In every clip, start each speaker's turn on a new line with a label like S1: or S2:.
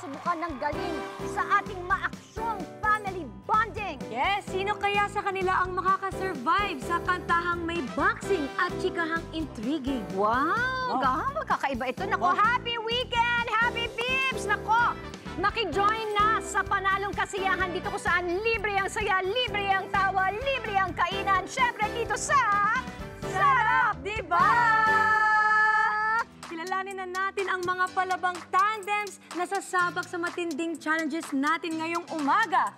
S1: subukan ng galing sa ating maaksyong family bonding.
S2: Yes, sino kaya sa kanila ang makakasurvive sa kantahang may boxing at chikahang intriguing?
S1: Wow! Magkakaiba ito. Nako, happy weekend! Happy peeps! Nako, makijoin na sa panalong kasiyahan dito kung saan libre ang saya, libre ang tawa, libre ang kainan. Siyempre dito sa Sarap, Diba?
S2: Kilalanin na natin ang mga palabang tandems na sasabak sa matinding challenges natin ngayong umaga.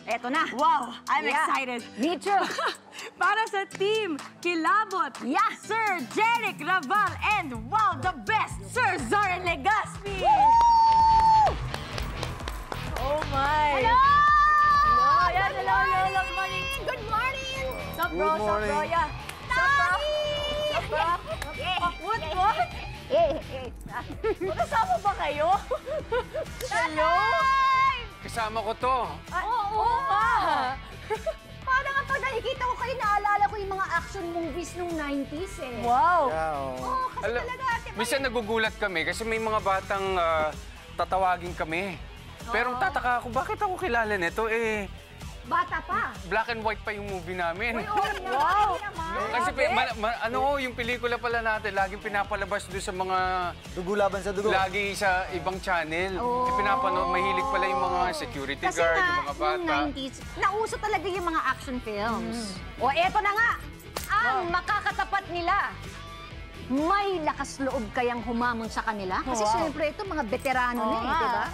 S1: Eto na.
S2: Wow, I'm excited.
S1: Me too.
S2: Para sa team Kilabot, Sir Jeric Raval, and wow, the best, Sir Zoren Legaspi. Oh my!
S1: Hello!
S2: Hello! Good morning!
S1: Good morning!
S2: Sup, bro? Sup, bro? Yeah. Sup, bro? What? Magkasama ba kayo? Hello?
S3: Kasama ko to.
S2: Oo nga!
S1: Parang nga pag nakikita ko kayo, naalala ko yung mga action movies nung 90s eh.
S2: Wow!
S1: Oo, kasi talaga ate.
S3: Minsan nagugulat kami kasi may mga batang tatawagin kami. Pero tataka ako, bakit ako kilala nito?
S1: Bata pa.
S3: Black and white pa yung movie namin.
S1: Wow!
S3: Kasi yung pelikula pala natin, laging pinapalabas doon sa mga...
S4: Dugo laban sa dugo.
S3: Lagi sa ibang channel. Pinapanood, mahilig pala yung mga security guard, yung mga bata.
S1: Kasi nga, noong 90s, nauso talaga yung mga action films. O eto na nga, ang makakatapat nila. May lakas loob kayang humamon sa kanila? Kasi siyempre ito, mga veterano na eh, di ba?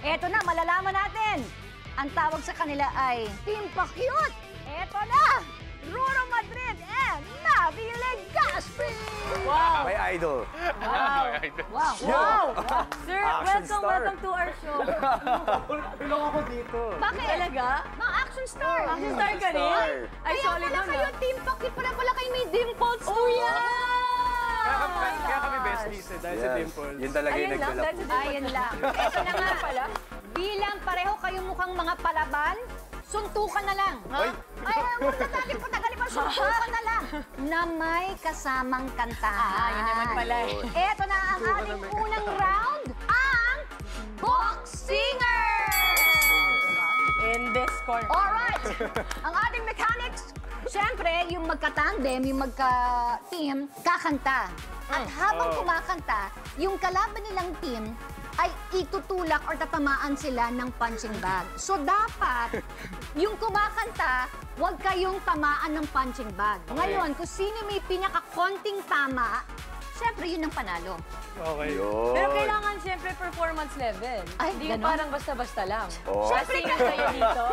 S1: Eto na, malalaman natin. Ang tawag sa kanila ay Team Pa-Cute. Eto na, Ruro Madrid and Navi Legaspi.
S2: Wow!
S4: My idol.
S1: Wow!
S2: Sir,
S4: Action star.
S2: welcome to our show.
S4: Tulong ako dito.
S1: Bakit?
S2: Talaga?
S1: Mga action star.
S2: Action star ka rin? Ay,
S1: Kaya
S2: solid
S1: pala
S2: nun,
S1: kayo,
S2: ah.
S1: Team Pa-Cute. Pala kayo may dimples.
S2: Oh, yeah!
S4: Kaya kami besties dahil sa Dimple. Yun talaga yung
S2: Ayun lang,
S4: nagdala
S2: that's
S4: ko.
S2: it.
S1: Ayun lang. Eto na nga pala. Bilang pareho kayong mukhang mga palaban, suntukan na lang. Ay, huwag na natin patagalin pa. Suntukan na lang. Na may kasamang kantahan.
S2: Yun naman pala.
S1: Eto na ang ating unang round, ang Boxingers!
S2: In this corner.
S1: Alright! Ang ating mechanics, siyempre, yung magka-tandem, yung magka-team, kakanta. At habang kumakanta, yung kalaban nilang team ay itutulak or tatamaan sila ng punching bag. So dapat, yung kumakanta, huwag kayong tamaan ng punching bag. Ngayon, kung sino may pinaka-konting tama, siyempre yun ang panalo.
S4: Okay.
S2: Pero kailangan siyempre performance level.
S1: Ay,
S2: Hindi
S1: ganon?
S2: parang basta-basta lang.
S4: Oh.
S1: Siyempre
S2: Singer kayo dito.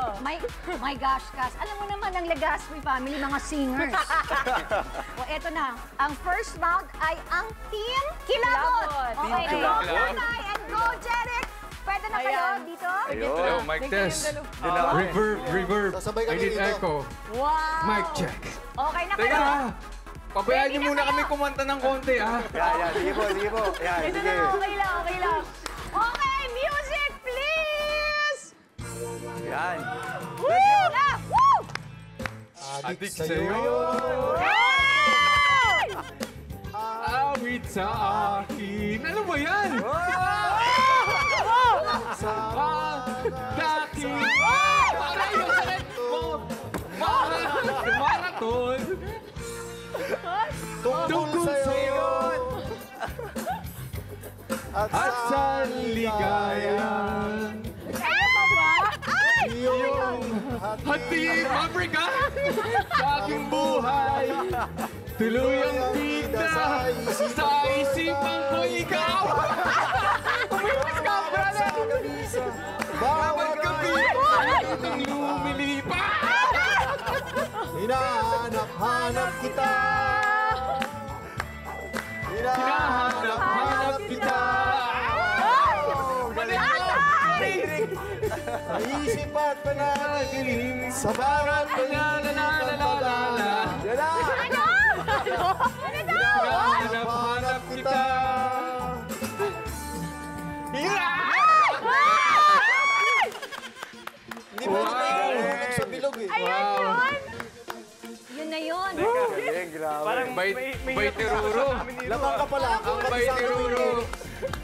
S1: My gosh, Cass. Alam mo naman ang Legaspi family, mga singers. O, eto na. Ang first round ay ang Team Kilabot.
S2: Kilabot.
S1: Okay,
S3: Team
S1: go
S3: Kilabot.
S1: Kunay and go Jeric. Pwede na kayo
S2: Ayan.
S1: dito?
S3: Hello, mic test.
S5: Reverb.
S4: Sasabay
S5: I
S4: kami
S5: need
S4: dito.
S5: echo.
S1: Wow.
S5: Mic check.
S1: Okay na kayo.
S3: Teka, pabayaan
S1: Ready
S3: niyo
S1: na
S3: muna
S1: kayo?
S3: kami kumanta ng konti, ah.
S4: Yan. Sige po. Yan,
S2: Ito
S4: sige.
S2: na, okay lang.
S1: Okay, music please!
S4: Yan.
S1: Woo! Woo!
S5: Adik sa'yo.
S1: Hey!
S5: Awit sa akin. Ano ba yan? Daki. Aray, yung sakit mo. Marathon. Tungkol sa'yo.
S4: At
S5: Sa ligayan. Yung hati pabrika sa aking buhay. Tuluyang bigla sa isipan ko ikaw. Umiwas ka, brother.
S4: bawat gabi,
S5: Nang lumilipas.
S4: hinahanap-hanap kita.
S5: Hinahanap-hanap kita.
S4: Sa isip at pananagiling, sa bawat
S5: Nanananananana.
S4: Yan na!
S5: Hinahanap-hanap kita.
S4: Hindi mo naman sa bilog eh.
S1: Yun na yun.
S4: Galing, grabe.
S3: Parang bait ni Ruro.
S4: Lamang ka pala ako.
S3: Ang bait ni Ruro.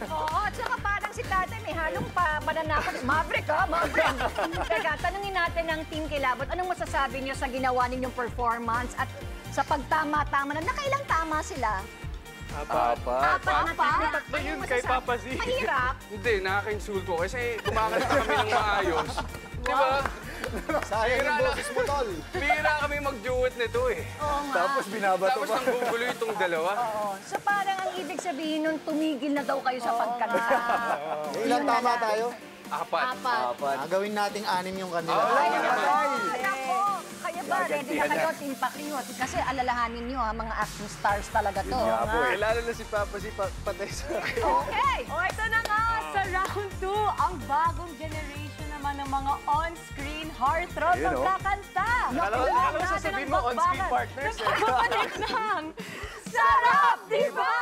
S1: Oo, tsaka parang si tatay may halong pananakot. Maverick ha, Maverick. Teka, tanungin natin ang Team Kilabot. Anong masasabi niyo sa ginawa ninyong performance at sa pagtama-tama na nakailang tama sila?
S5: Apat.
S4: Tatlo yun kay Papa Z.
S1: Mahirap.
S3: Hindi, nakaka-insulto kasi kumakanta kami ng maayos. Di ba?
S6: Sayang yung boses mo, tol.
S3: Bira kami mag-duet nito eh.
S1: Oo nga.
S6: Tapos binabato
S3: Tapos
S6: pa.
S3: ang gugulo itong dalawa.
S1: Oo. So parang ang ibig sabihin nun, tumigil na daw kayo sa pagkanta.
S6: Ilang tama tayo?
S3: Apat.
S6: Gawin nating 6 yung kanila.
S1: Ay, nako. Kaya ba, ready na kayo, Team Pakiot? Kasi alalahanin nyo, ha, mga acting stars talaga to.
S4: Kilala na si Papa Z patay sa akin.
S1: Okay.
S2: O, ito na nga, sa round 2, ang bagong generation naman ng mga on-screen heartthrob
S4: Ayun, oh.
S2: magkakanta.
S4: Akala ko sasabihin mo on-screen partners eh.
S2: Nagpapanik ng Sarap, di ba?